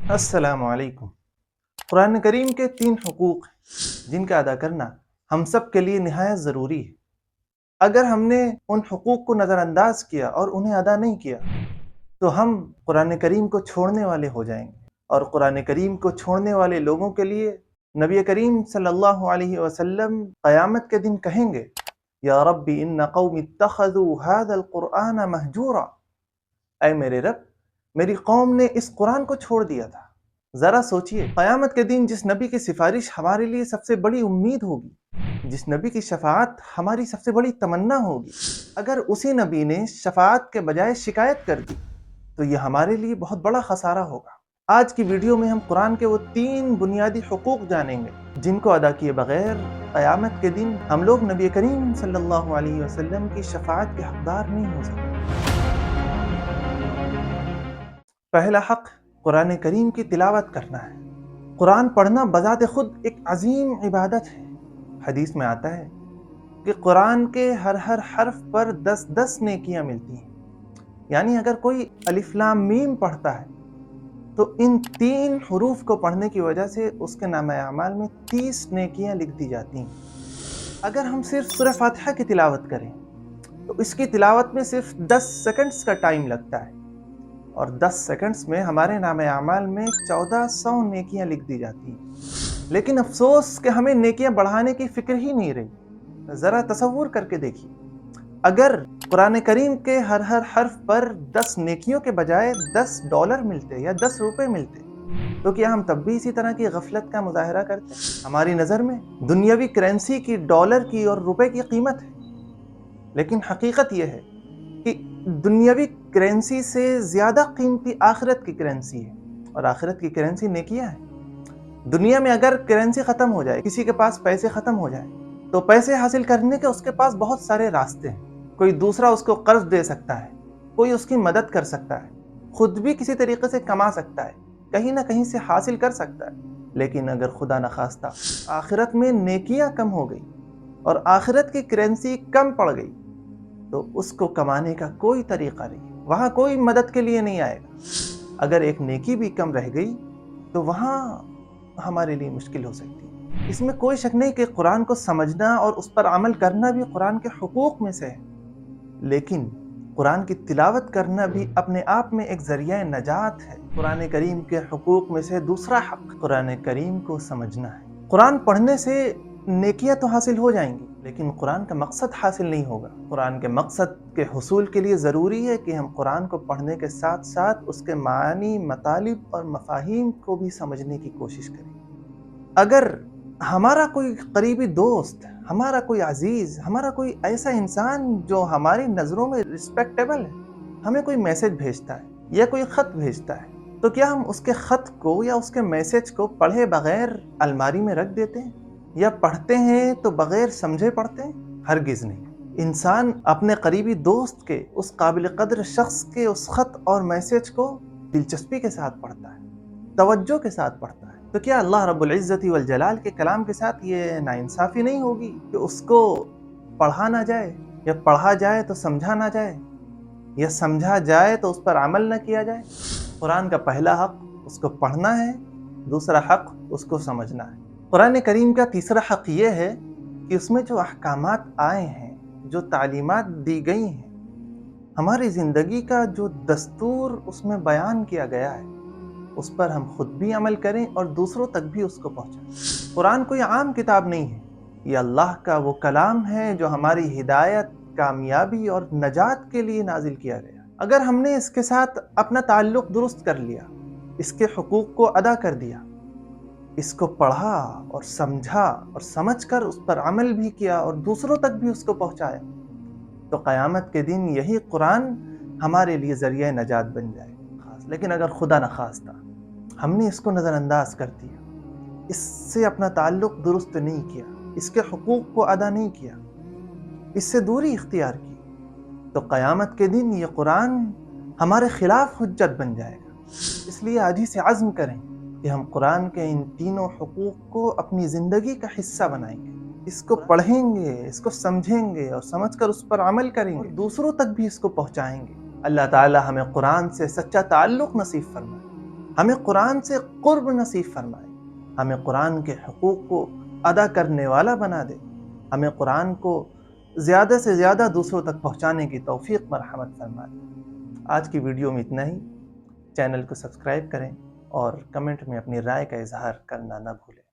السلام علیکم۔ قرآن کریم کے 3 حقوق ہیں جن کا ادا کرنا ہم سب کے لیے نہایت ضروری ہے۔ اگر ہم نے ان حقوق کو نظر انداز کیا اور انہیں ادا نہیں کیا تو ہم قرآن کریم کو چھوڑنے والے ہو جائیں گے، اور قرآن کریم کو چھوڑنے والے لوگوں کے لیے نبی کریم صلی اللہ علیہ وسلم قیامت کے دن کہیں گے یا ربی ان قوم اتخذوا هذا القرآن مہجورا، اے میرے رب، میری قوم نے اس قرآن کو چھوڑ دیا تھا۔ ذرا سوچئے، قیامت کے دن جس نبی کی سفارش ہمارے لیے سب سے بڑی امید ہوگی، جس نبی کی شفاعت ہماری سب سے بڑی تمنا ہوگی، اگر اسی نبی نے شفاعت کے بجائے شکایت کر دی تو یہ ہمارے لیے بہت بڑا خسارہ ہوگا۔ آج کی ویڈیو میں ہم قرآن کے وہ 3 بنیادی حقوق جانیں گے جن کو ادا کیے بغیر قیامت کے دن ہم لوگ نبی کریم صلی اللہ علیہ وسلم کی شفاعت کے حقدار نہیں ہو سکتے۔ پہلا حق قرآن کریم کی تلاوت کرنا ہے۔ قرآن پڑھنا بذات خود ایک عظیم عبادت ہے۔ حدیث میں آتا ہے کہ قرآن کے ہر حرف پر 10 نیکیاں ملتی ہیں، یعنی اگر کوئی الف لام میم پڑھتا ہے تو ان 3 حروف کو پڑھنے کی وجہ سے اس کے نامہ اعمال میں 30 نیکیاں لکھ دی جاتی ہیں۔ اگر ہم صرف سورہ فاتحہ کی تلاوت کریں تو اس کی تلاوت میں صرف 10 سیکنڈز کا ٹائم لگتا ہے، اور 10 سیکنڈز میں ہمارے نامہ اعمال میں 1400 نیکیاں لکھ دی جاتی ہیں۔ لیکن افسوس کہ ہمیں نیکیاں بڑھانے کی فکر ہی نہیں رہی۔ ذرا تصور کر کے دیکھیے، اگر قرآن کریم کے ہر حرف پر 10 نیکیوں کے بجائے $10 ملتے یا 10 روپے ملتے تو کیا ہم تب بھی اسی طرح کی غفلت کا مظاہرہ کرتے؟ ہماری نظر میں دنیاوی کرنسی کی، ڈالر کی اور روپے کی قیمت ہے، لیکن حقیقت یہ ہے کہ دنیاوی کرنسی سے زیادہ قیمتی آخرت کی کرنسی ہے، اور آخرت کی کرنسی نیکیاں ہیں۔ دنیا میں اگر کرنسی ختم ہو جائے، کسی کے پاس پیسے ختم ہو جائے تو پیسے حاصل کرنے کے اس کے پاس بہت سارے راستے ہیں۔ کوئی دوسرا اس کو قرض دے سکتا ہے، کوئی اس کی مدد کر سکتا ہے، خود بھی کسی طریقے سے کما سکتا ہے، کہیں نہ کہیں سے حاصل کر سکتا ہے۔ لیکن اگر خدا نخواستہ آخرت میں نیکیاں کم ہو گئی اور آخرت کی کرنسی کم پڑ گئی تو اس کو کمانے کا کوئی طریقہ نہیں، وہاں کوئی مدد کے لیے نہیں آئے گا۔ اگر ایک نیکی بھی کم رہ گئی تو وہاں ہمارے لیے مشکل ہو سکتی ہے۔ اس میں کوئی شک نہیں کہ قرآن کو سمجھنا اور اس پر عمل کرنا بھی قرآن کے حقوق میں سے ہے، لیکن قرآن کی تلاوت کرنا بھی اپنے آپ میں ایک ذریعہ نجات ہے۔ قرآن کریم کے حقوق میں سے دوسرا حق قرآن کریم کو سمجھنا ہے۔ قرآن پڑھنے سے نیکیاں تو حاصل ہو جائیں گی، لیکن قرآن کا مقصد حاصل نہیں ہوگا۔ قرآن کے مقصد کے حصول کے لیے ضروری ہے کہ ہم قرآن کو پڑھنے کے ساتھ ساتھ اس کے معانی، مطالب اور مفاہیم کو بھی سمجھنے کی کوشش کریں۔ اگر ہمارا کوئی قریبی دوست، ہمارا کوئی عزیز، ہمارا کوئی ایسا انسان جو ہماری نظروں میں رسپیکٹیبل ہے، ہمیں کوئی میسج بھیجتا ہے یا کوئی خط بھیجتا ہے تو کیا ہم اس کے خط کو یا اس کے میسج کو پڑھے بغیر الماری میں رکھ دیتے ہیں، یا پڑھتے ہیں تو بغیر سمجھے پڑھتے ہیں؟ ہرگز نہیں۔ انسان اپنے قریبی دوست کے، اس قابل قدر شخص کے اس خط اور میسج کو دلچسپی کے ساتھ پڑھتا ہے، توجہ کے ساتھ پڑھتا ہے، تو کیا اللہ رب العزت والجلال کے کلام کے ساتھ یہ ناانصافی نہیں ہوگی کہ اس کو پڑھا نہ جائے، یا پڑھا جائے تو سمجھا نہ جائے، یا سمجھا جائے تو اس پر عمل نہ کیا جائے؟ قرآن کا پہلا حق اس کو پڑھنا ہے، دوسرا حق اس کو سمجھنا ہے۔ قرآن کریم کا تیسرا حق یہ ہے کہ اس میں جو احکامات آئے ہیں، جو تعلیمات دی گئی ہیں، ہماری زندگی کا جو دستور اس میں بیان کیا گیا ہے، اس پر ہم خود بھی عمل کریں اور دوسروں تک بھی اس کو پہنچائیں۔ قرآن کوئی عام کتاب نہیں ہے، یہ اللہ کا وہ کلام ہے جو ہماری ہدایت، کامیابی اور نجات کے لیے نازل کیا گیا۔ اگر ہم نے اس کے ساتھ اپنا تعلق درست کر لیا، اس کے حقوق کو ادا کر دیا، اس کو پڑھا اور سمجھا اور سمجھ کر اس پر عمل بھی کیا اور دوسروں تک بھی اس کو پہنچایا، تو قیامت کے دن یہی قرآن ہمارے لیے ذریعہ نجات بن جائے گا۔ لیکن اگر خدا نخواستہ ہم نے اس کو نظر انداز کر دیا، اس سے اپنا تعلق درست نہیں کیا، اس کے حقوق کو ادا نہیں کیا، اس سے دوری اختیار کی، تو قیامت کے دن یہ قرآن ہمارے خلاف حجت بن جائے گا۔ اس لیے آج ہی سے عزم کریں کہ ہم قرآن کے ان تینوں حقوق کو اپنی زندگی کا حصہ بنائیں گے، اس کو پڑھیں گے، اس کو سمجھیں گے اور سمجھ کر اس پر عمل کریں گے، دوسروں تک بھی اس کو پہنچائیں گے۔ اللہ تعالی ہمیں قرآن سے سچا تعلق نصیب فرمائے۔ ہمیں قرآن سے قرب نصیب فرمائے، ہمیں قرآن کے حقوق کو ادا کرنے والا بنا دے، ہمیں قرآن کو زیادہ سے زیادہ دوسروں تک پہنچانے کی توفیق مرحمت فرمائے۔ آج کی ویڈیو میں اتنا ہی۔ چینل کو سبسکرائب کریں اور کمنٹ میں اپنی رائے کا اظہار کرنا نہ بھولیں۔